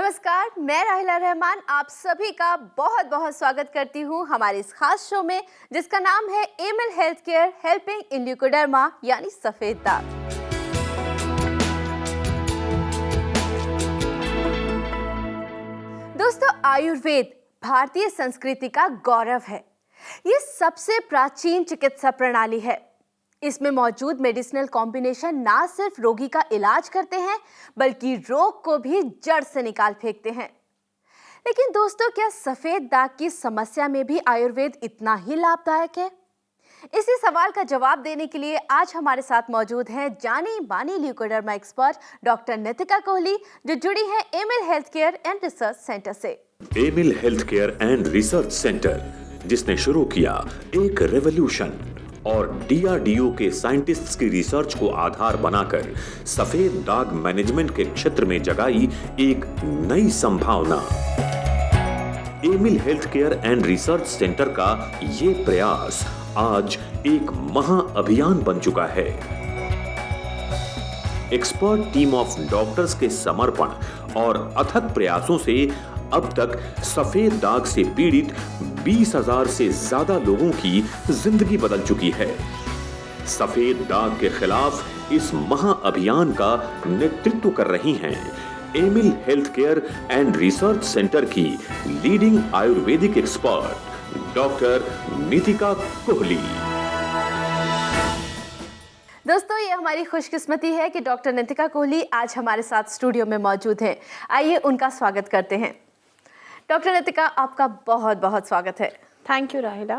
नमस्कार, मैं राहिला रहमान आप सभी का बहुत बहुत स्वागत करती हूँ हमारे इस खास शो में जिसका नाम है Emil health Care helping in leucoderma यानी सफेद दाग। दोस्तों, आयुर्वेद भारतीय संस्कृति का गौरव है। ये सबसे प्राचीन चिकित्सा प्रणाली है। इसमें मौजूद मेडिसिनल कॉम्बिनेशन ना सिर्फ रोगी का इलाज करते हैं बल्कि रोग को भी जड़ से निकाल फेंकते हैं। लेकिन दोस्तों, क्या सफेद दाग की समस्या में भी आयुर्वेद इतना ही लाभदायक है? इसी सवाल का जवाब देने के लिए आज हमारे साथ मौजूद हैं जानी मानी leucoderma expert doctor Nitika Kohli, जो जुड़ी हैं Emil health care and research centre से। Emil health care and research centre, जिसने शुरू किया एक रेवोल्यूशन और डीआरडीओ के साइंटिस्ट्स की रिसर्च को आधार बनाकर सफेद दाग मैनेजमेंट के क्षेत्र में जगाई एक नई संभावना। Emil health care and research Centre का ये प्रयास आज एक महाअभियान बन चुका है। एक्सपर्ट टीम ऑफ डॉक्टर्स के समर्पण और अथक प्रयासों से अब तक सफेद दाग से पीड़ित 20,000 से ज्यादा लोगों की जिंदगी बदल चुकी है। सफेद दाग के खिलाफ इस महाअभियान का नेतृत्व कर रही हैं Emil health care and research centre की leading Ayurvedic expert doctor Nitika Kohli. दोस्तों, ये हमारी खुशकिस्मती है कि डॉक्टर नितिका कोहली आज हमारे साथ स्टूडियो में मौजूद हैं। आइए उनका स्वागत करते हैं। डॉक्टर नितिका, आपका बहुत बहुत स्वागत है। थैंक यू राहिला।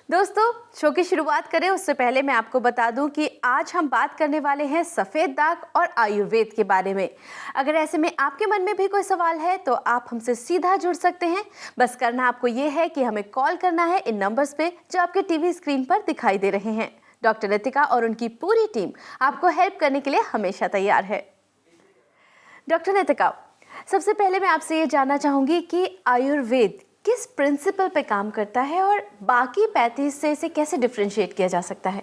दोस्तों, शो की शुरुआत करें उससे पहले मैं आपको बता दूं कि आज हम बात करने वाले हैं सफ़ेद दाग और आयुर्वेद के बारे में। अगर ऐसे में आपके मन में भी कोई सवाल है तो आप हमसे सीधा जुड़ सकते हैं। बस करना आपको ये है कि हमें कॉल करना है इन नंबर्स पे जो आपके टीवी स्क्रीन पर दिखाई दे रहे हैं। डॉक्टर नितिका और उनकी पूरी टीम आपको हेल्प करने के लिए हमेशा तैयार है। डॉक्टर नितिका, सबसे पहले मैं आपसे ये जानना चाहूँगी कि आयुर्वेद किस प्रिंसिपल पे काम करता है और बाकी पैथीज से इसे कैसे डिफरेंशिएट किया जा सकता है?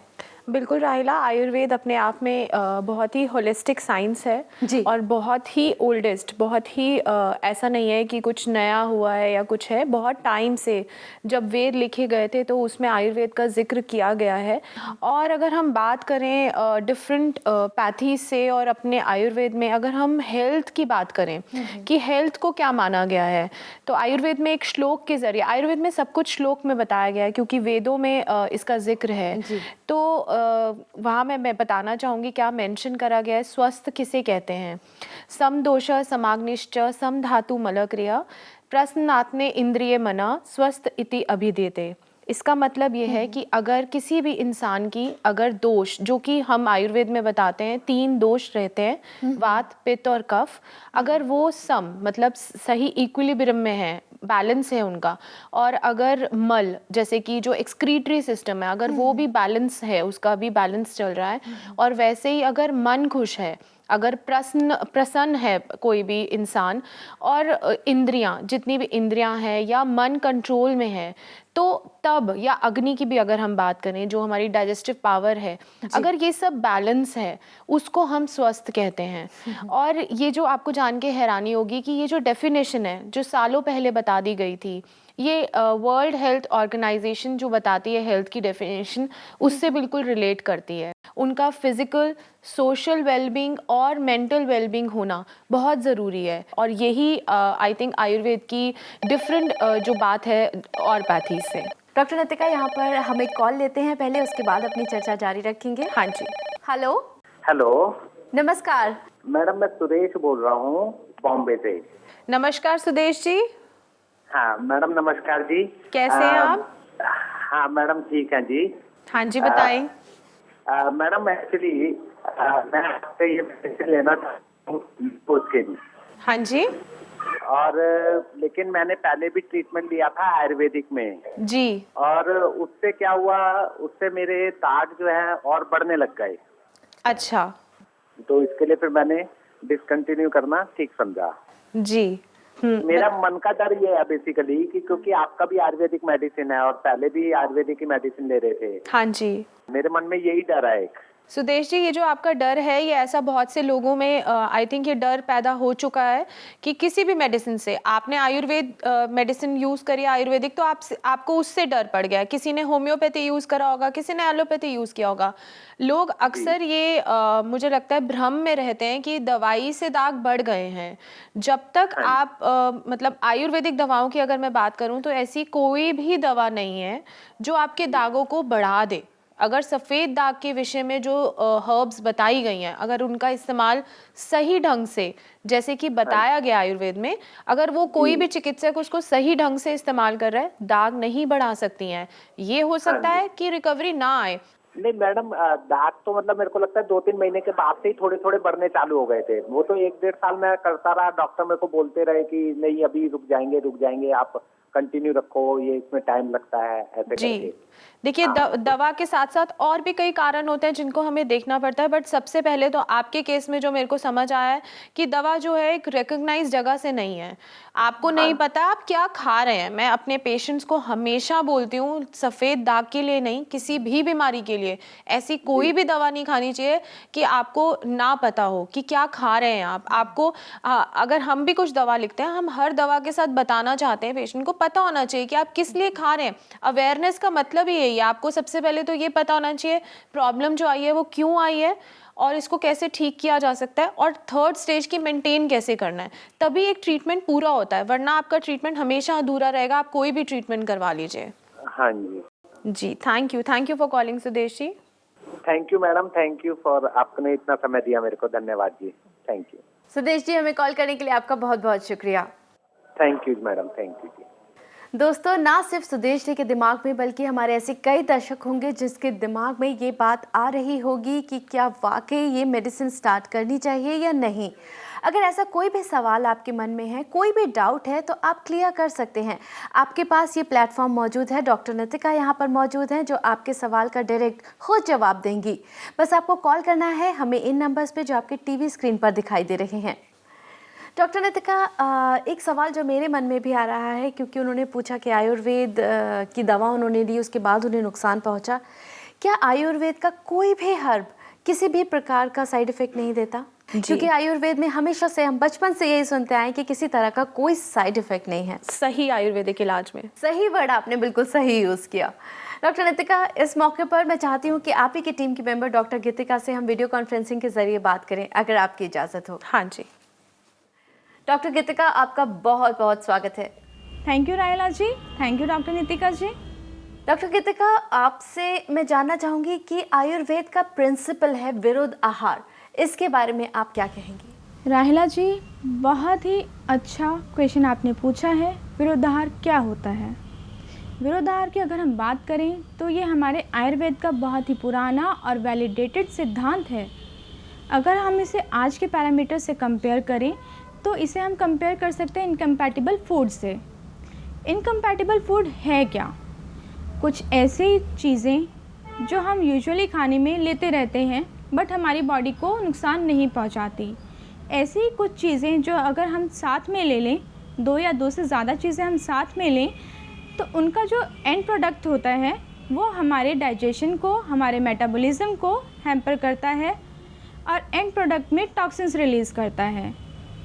बिल्कुल राहिला, आयुर्वेद अपने आप में बहुत ही होलिस्टिक साइंस है जी। और बहुत ही ओल्डेस्ट, बहुत ही ऐसा नहीं है कि कुछ नया हुआ है या कुछ है। बहुत टाइम से जब वेद लिखे गए थे तो उसमें आयुर्वेद का जिक्र किया गया है। और अगर हम बात करें डिफरेंट पैथीज से और अपने आयुर्वेद में अगर हम हेल्थ की बात करें कि हेल्थ को क्या माना गया है, तो आयुर्वेद में एक श्लोक के जरिए, आयुर्वेद में सब कुछ श्लोक में बताया गया है क्योंकि वेदों में इसका जिक्र है। तो वहाँ मैं बताना चाहूँगी क्या मेंशन करा गया है। स्वस्थ किसे कहते हैं? सम दोष समाग्निश्च सम धातु मलक्रिया प्रसन्नात्मे इंद्रिय मना स्वस्थ इति अभिधेते। इसका मतलब ये है कि अगर किसी भी इंसान की अगर दोष, जो कि हम आयुर्वेद में बताते हैं 3 दोष रहते हैं, वात, पित्त और कफ, अगर वो सम मतलब सही इक्विलिब्रियम में है, बैलेंस है उनका, और अगर मल जैसे कि जो एक्सक्रीटरी सिस्टम है अगर वो भी बैलेंस है, उसका भी बैलेंस चल रहा है, और वैसे ही अगर मन खुश है, अगर प्रसन्न है कोई भी इंसान, और इंद्रियां, जितनी भी इंद्रियां हैं या मन कंट्रोल में है, तो तब, या अग्नि की भी अगर हम बात करें जो हमारी डाइजेस्टिव पावर है, अगर ये सब बैलेंस है उसको हम स्वस्थ कहते हैं। और ये जो आपको जान के हैरानी होगी कि ये जो डेफिनेशन है जो सालों पहले बता दी गई थी, ये वर्ल्ड हेल्थ ऑर्गेनाइजेशन जो बताती है हेल्थ की डेफिनेशन, उससे बिल्कुल रिलेट करती है। उनका फिजिकल, सोशल वेलबींग और मेंटल वेलबींग होना बहुत ज़रूरी है, और यही आई थिंक आयुर्वेद की डिफरेंट जो बात है और पैथीज से। डॉक्टर नितिका, यहाँ पर हम एक कॉल लेते हैं पहले, उसके बाद अपनी चर्चा जारी रखेंगे। हाँ जी। हेलो। हेलो नमस्कार मैडम, मैं सुदेश बोल रहा हूँ बॉम्बे से। नमस्कार सुदेश जी। हाँ मैडम, नमस्कार जी। कैसे हैं आप? हाँ मैडम, ठीक है जी। हाँ जी, बताएं। मैडम एक्चुअली मैं आपसे ये मेडिसिन लेना चाहता हूँ उसके लिए। हाँ जी। और लेकिन मैंने पहले भी ट्रीटमेंट लिया था आयुर्वेदिक में जी। और उससे क्या हुआ, उससे मेरे दाग जो है और बढ़ने लग गए। अच्छा। तो इसके लिए फिर मैंने डिसकंटिन्यू करना ठीक समझा जी। मेरा मन का डर ये है बेसिकली कि क्योंकि आपका भी आयुर्वेदिक मेडिसिन है और पहले भी आयुर्वेदिक की मेडिसिन ले रहे थे। हाँ जी। मेरे मन में यही डर है एक। सुदेश जी, ये जो आपका डर है, ये ऐसा बहुत से लोगों में आई थिंक ये डर पैदा हो चुका है कि किसी भी मेडिसिन से, आपने आयुर्वेद मेडिसिन यूज़ करी आयुर्वेदिक, तो आपको उससे डर पड़ गया। किसी ने होम्योपैथी यूज़ करा होगा, किसी ने एलोपैथी यूज़ किया होगा। लोग अक्सर ये मुझे लगता है भ्रम में रहते हैं कि दवाई से दाग बढ़ गए हैं। जब तक आप मतलब आयुर्वेदिक दवाओं की अगर मैं बात करूं तो ऐसी कोई भी दवा नहीं है जो आपके दागों को बढ़ा दे। अगर सफ़ेद दाग के विषय में जो हर्ब्स बताई गई हैं, अगर उनका इस्तेमाल सही ढंग से, जैसे कि बताया गया आयुर्वेद में, अगर वो कोई भी चिकित्सक उसको सही ढंग से इस्तेमाल कर रहा है, दाग नहीं बढ़ा सकती हैं। ये हो सकता है कि रिकवरी ना आए। नहीं मैडम, दाग तो मतलब मेरे को लगता है 2-3 महीने के बाद से ही थोड़े थोड़े बढ़ने चालू हो गए थे। वो तो 1-1.5 साल मैं करता रहा, डॉक्टर मेरे को बोलते रहे कि नहीं अभी रुक जाएंगे, आप कंटिन्यू रखो, ये इसमें टाइम लगता है, ऐसे जी करके। देखिए, दवा के साथ साथ और भी कई कारण होते हैं जिनको हमें देखना पड़ता है। बट सबसे पहले तो आपके केस में जो मेरे को समझ आया है कि दवा जो है एक रिकॉग्नाइज्ड जगह से नहीं है, आपको नहीं पता आप क्या खा रहे हैं। मैं अपने पेशेंट्स को हमेशा बोलती हूँ, सफ़ेद दाग के लिए नहीं, किसी भी बीमारी के लिए ऐसी कोई भी दवा नहीं खानी चाहिए कि आपको ना पता हो कि क्या खा रहे हैं आप। आपको अगर हम भी कुछ दवा लिखते हैं, हम हर दवा के साथ बताना चाहते हैं, पेशेंट को पता होना चाहिए कि आप किस लिए खा रहे हैं। अवेयरनेस का मतलब ही यही है, आपको सबसे पहले तो ये पता होना चाहिए प्रॉब्लम जो आई है वो क्यों आई है और इसको कैसे ठीक किया जा सकता है, और थर्ड स्टेज की मेंटेन कैसे करना है, तभी एक ट्रीटमेंट पूरा होता है। वरना आपका ट्रीटमेंट हमेशा अधूरा रहेगा, आप कोई भी ट्रीटमेंट करवा लीजिए। हाँ जी जी, thank you for calling Sudesh ji. Thank you madam, thank you for, आपने इतना समय दिया मेरे को, धन्यवाद जी, थैंक यू। सुदेश जी, हमें कॉल करने के लिए आपका बहुत बहुत शुक्रिया। Thank you madam, thank you जी। दोस्तों, ना सिर्फ सुदेश जी के दिमाग में बल्कि हमारे ऐसे कई दर्शक होंगे जिसके दिमाग में ये बात आ रही होगी कि क्या वाकई ये मेडिसिन स्टार्ट करनी चाहिए या नहीं। अगर ऐसा कोई भी सवाल आपके मन में है, कोई भी डाउट है, तो आप क्लियर कर सकते हैं। आपके पास ये प्लेटफॉर्म मौजूद है, डॉक्टर नितिका यहाँ पर मौजूद हैं जो आपके सवाल का डायरेक्ट खुद जवाब देंगी। बस आपको कॉल करना है हमें इन नंबर्स पे जो आपके टीवी स्क्रीन पर दिखाई दे रहे हैं। डॉक्टर नितिका, एक सवाल जो मेरे मन में भी आ रहा है, क्योंकि उन्होंने पूछा कि आयुर्वेद की दवा उन्होंने ली, उसके बाद उन्हें नुकसान पहुंचा। क्या आयुर्वेद का कोई भी हर्ब किसी भी प्रकार का साइड इफ़ेक्ट नहीं देता? क्योंकि आयुर्वेद में हमेशा से, हम बचपन से यही सुनते आए कि किसी तरह का कोई साइड इफ़ेक्ट नहीं है सही आयुर्वेदिक इलाज में। सही वर्ड आपने बिल्कुल सही यूज़ किया। डॉक्टर नितिका, इस मौके पर मैं चाहती हूँ कि आप ही की टीम की मेंबर डॉक्टर गीतिका से हम वीडियो कॉन्फ्रेंसिंग के जरिए बात करें, अगर आपकी इजाज़त हो। हाँ जी। डॉक्टर गीतिका, आपका बहुत बहुत स्वागत है। Thank you Raila ji, thank you doctor Nitika ji. Doctor Gitika, आपसे मैं जानना चाहूँगी कि आयुर्वेद का प्रिंसिपल है विरुद्ध आहार, इसके बारे में आप क्या कहेंगी? राहिला जी, बहुत ही अच्छा क्वेश्चन आपने पूछा है। विरोधाहार क्या होता है? विरोधाहार की अगर हम बात करें तो ये हमारे आयुर्वेद का बहुत ही पुराना और वैलिडेटेड सिद्धांत है। अगर हम इसे आज के पैरामीटर से कंपेयर करें तो इसे हम कंपेयर कर सकते हैं इनकम्पैटिबल फूड से। इनकम्पैटिबल फूड है क्या? कुछ ऐसी चीज़ें जो हम यूजुअली खाने में लेते रहते हैं बट हमारी बॉडी को नुकसान नहीं पहुंचाती। ऐसी ही कुछ चीज़ें जो अगर हम साथ में ले लें, 2 या 2 से ज़्यादा चीज़ें हम साथ में लें, तो उनका जो एंड प्रोडक्ट होता है वो हमारे डाइजेशन को, हमारे मेटाबॉलिज्म को हैम्पर करता है और एंड प्रोडक्ट में टॉक्सिन्स रिलीज़ करता है।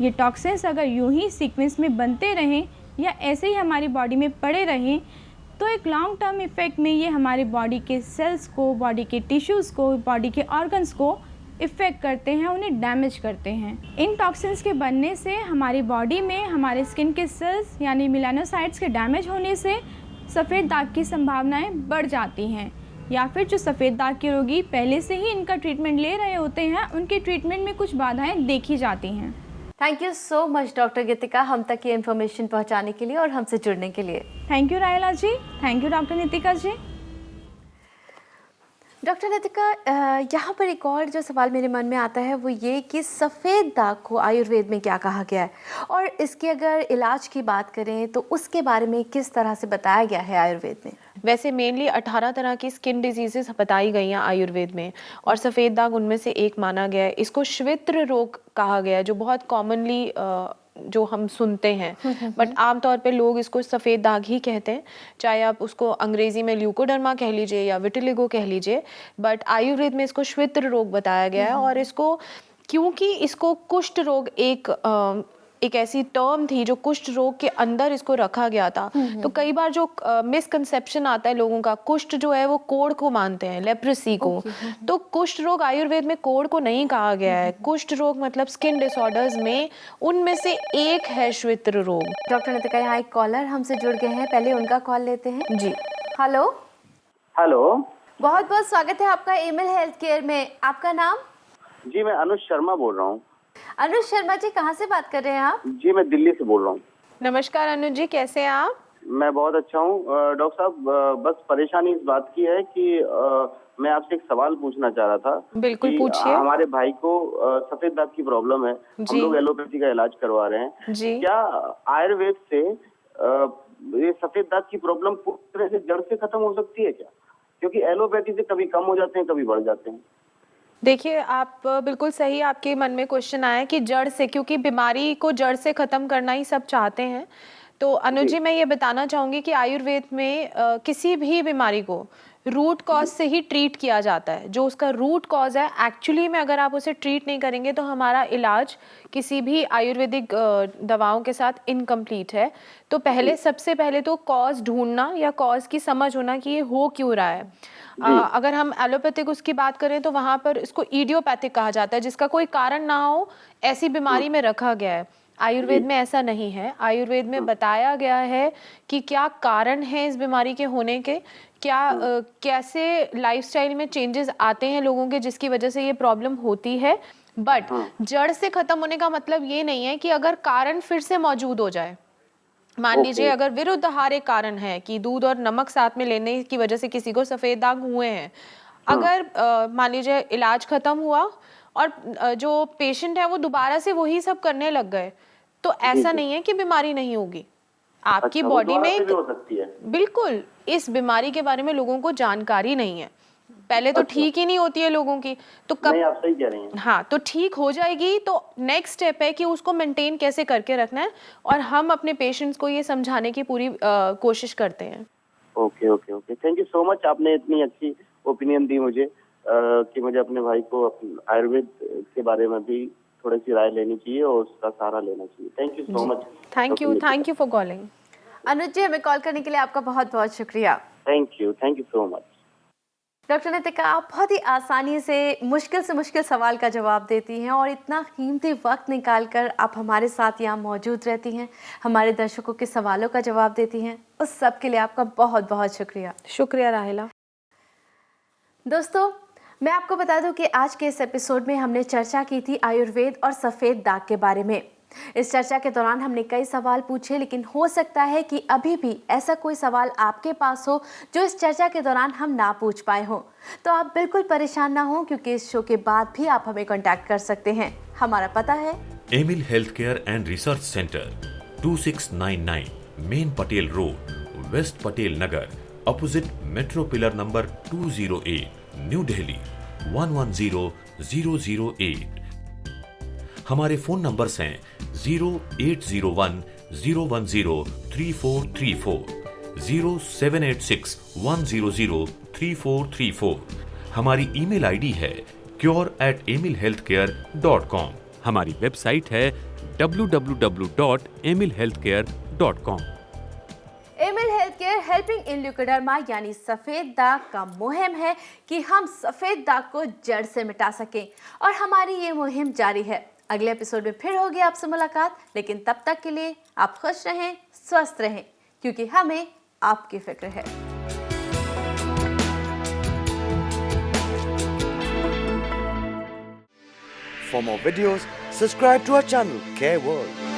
ये टॉक्सिन्स अगर यूं ही सीक्वेंस में बनते रहें या ऐसे ही हमारी बॉडी में पड़े रहें तो एक लॉन्ग टर्म इफ़ेक्ट में ये हमारी बॉडी के सेल्स को, बॉडी के टिश्यूज़ को, बॉडी के ऑर्गन्स को इफ़ेक्ट करते हैं, उन्हें डैमेज करते हैं। इन टॉक्सिन्स के बनने से हमारी बॉडी में हमारे स्किन के सेल्स यानी मेलानोसाइट्स के डैमेज होने से सफ़ेद दाग की संभावनाएं बढ़ जाती हैं, या फिर जो सफ़ेद दाग के रोगी पहले से ही इनका ट्रीटमेंट ले रहे होते हैं उनके ट्रीटमेंट में कुछ बाधाएँ देखी जाती हैं। Thank you so much doctor Gitika, हम तक ये इन्फॉर्मेशन पहुंचाने के लिए और हमसे जुड़ने के लिए। Thank you Raila ji, thank you doctor Nitika ji. Doctor Nitika, यहाँ पर एक और जो सवाल मेरे मन में आता है वो ये कि सफ़ेद दाग को आयुर्वेद में क्या कहा गया है, और इसके अगर इलाज की बात करें तो उसके बारे में किस तरह से बताया गया है आयुर्वेद में? वैसे मेनली 18 तरह की स्किन डिजीजेस बताई गई हैं आयुर्वेद में, और सफ़ेद दाग उनमें से एक माना गया है। इसको श्वेत्र रोग कहा गया है, जो बहुत कॉमनली जो हम सुनते हैं, बट आमतौर पे लोग इसको सफ़ेद दाग ही कहते हैं, चाहे आप उसको अंग्रेज़ी में ल्यूकोडर्मा कह लीजिए या विटिलिगो कह लीजिए, बट आयुर्वेद में इसको श्वेत्र रोग बताया गया है। और इसको क्योंकि इसको कुष्ठ रोग एक ऐसी टर्म थी जो कुष्ठ रोग के अंदर इसको रखा गया था, तो कई बार जो मिसकंसेप्शन आता है लोगों का, कुष्ठ जो है वो कोढ़ को मानते हैं, लेप्रेसी को। तो कुष्ठ रोग आयुर्वेद में कोढ़ को नहीं कहा गया है। कुष्ठ रोग मतलब स्किन डिसऑर्डर्स में उनमें से एक है श्वेत्र रोग। डॉक्टर नितिका, यहाँ एक कॉलर हमसे जुड़ गए हैं, पहले उनका कॉल लेते हैं। जी, हेलो। हेलो बहुत बहुत स्वागत है आपका एमिल हेल्थ केयर में। आपका नाम? जी, मैं अनुज शर्मा बोल रहा हूँ। अनुज शर्मा जी, कहाँ से बात कर रहे हैं आप? जी, मैं दिल्ली से बोल रहा हूँ। नमस्कार अनुज जी, कैसे हैं आप? मैं बहुत अच्छा हूँ। डॉक्टर साहब, बस परेशानी इस बात की है कि मैं आपसे एक सवाल पूछना चाह रहा था। बिल्कुल कि पूछिए। हमारे भाई को सफेद दाग की प्रॉब्लम है, हम लोग एलोपैथी का इलाज करवा रहे हैं। जी। क्या आयुर्वेद से ये सफेद दाग की प्रॉब्लम पूरी तरह से जड़ से खत्म हो सकती है क्या? क्योंकि एलोपैथी से कभी कम हो जाते हैं, कभी बढ़ जाते हैं। देखिए, आप बिल्कुल सही, आपके मन में क्वेश्चन आया कि जड़ से, क्योंकि बीमारी को जड़ से ख़त्म करना ही सब चाहते हैं। तो अनुज जी, मैं ये बताना चाहूँगी कि आयुर्वेद में किसी भी बीमारी को रूट कॉज से ही ट्रीट किया जाता है। जो उसका रूट कॉज है, एक्चुअली में अगर आप उसे ट्रीट नहीं करेंगे तो हमारा इलाज किसी भी आयुर्वेदिक दवाओं के साथ इनकम्प्लीट है। तो सबसे पहले तो कॉज ढूंढना या कॉज की समझ होना कि ये हो क्यों रहा है। अगर हम एलोपैथिक उसकी बात करें तो वहाँ पर इसको इडियोपैथिक कहा जाता है, जिसका कोई कारण ना हो ऐसी बीमारी में रखा गया है। आयुर्वेद में ऐसा नहीं है। आयुर्वेद में बताया गया है कि क्या कारण है इस बीमारी के होने के, कैसे लाइफस्टाइल में चेंजेस आते हैं लोगों के जिसकी वजह से ये प्रॉब्लम होती है। बट जड़ से खत्म होने का मतलब ये नहीं है कि अगर कारण फिर से मौजूद हो जाए। मान लीजिए अगर विरुद्ध आहार एक कारण है कि दूध और नमक साथ में लेने की वजह से किसी को सफेद दाग हुए हैं, अगर मान लीजिए इलाज खत्म हुआ और जो पेशेंट है वो दोबारा से वही सब करने लग गए, तो ऐसा नहीं है कि बीमारी नहीं होगी आपकी बॉडी में। हो सकती है। बिल्कुल, इस बीमारी के बारे में लोगों को जानकारी नहीं है। पहले तो ठीक ही नहीं होती है लोगों की, तो कब नहीं, आप सही कह रही हैं। हाँ, तो ठीक हो जाएगी तो नेक्स्ट स्टेप है कि उसको मेंटेन कैसे करके रखना है, और हम अपने पेशेंट्स को ये समझाने की पूरी कोशिश करते हैं। Okay okay okay, thank you so much. आपने इतनी अच्छी ओपिनियन दी मुझे कि मुझे अपने भाई को आयुर्वेद के बारे में भी थोड़ी सी राय लेनी चाहिए और उसका सहारा लेना चाहिए। Thank you so much. Thank you for calling. Anuj ji, हमें कॉल करने के लिए आपका बहुत बहुत शुक्रिया। Thank you so much. Doctor Nitika, आप बहुत ही आसानी से मुश्किल सवाल का जवाब देती हैं और इतना कीमती वक्त निकालकर आप हमारे साथ यहाँ मौजूद रहती हैं, हमारे दर्शकों के सवालों का जवाब देती हैं। उस सब के लिए आपका बहुत बहुत शुक्रिया। शुक्रिया राहिला। दोस्तों, मैं आपको बता दूं कि आज के इस एपिसोड में हमने चर्चा की थी आयुर्वेद और सफ़ेद दाग के बारे में। इस चर्चा के दौरान हमने कई सवाल पूछे, लेकिन हो सकता है कि अभी भी ऐसा कोई सवाल आपके पास हो जो इस चर्चा के दौरान हम ना पूछ पाए हों। तो आप बिल्कुल परेशान ना हो, क्योंकि इस शो के बाद भी आप हमें कॉन्टैक्ट कर सकते हैं। हमारा पता है Emil health care and research Centre, 2699 Main Patel Road, West Patel Nagar, opposite metro pillar number 208, New Delhi 110008। हमारे फोन नंबर्स हैं 0801-010-3434, 0786-100-3434। हमारी ईमेल आईडी है cure@emilhealthcare.com। हमारी वेबसाइट है www.emilhealthcare.com। Emil health Care helping in leucoderma यानी सफ़ेद दाग का मुहिम है कि हम सफ़ेद दाग को जड़ से मिटा सकें, और हमारी ये मुहिम जारी है। अगले एपिसोड में फिर होगी आपसे मुलाकात, लेकिन तब तक के लिए आप खुश रहें, स्वस्थ रहें, क्योंकि हमें आपकी फिक्र है। For more videos, subscribe to our channel, Care World.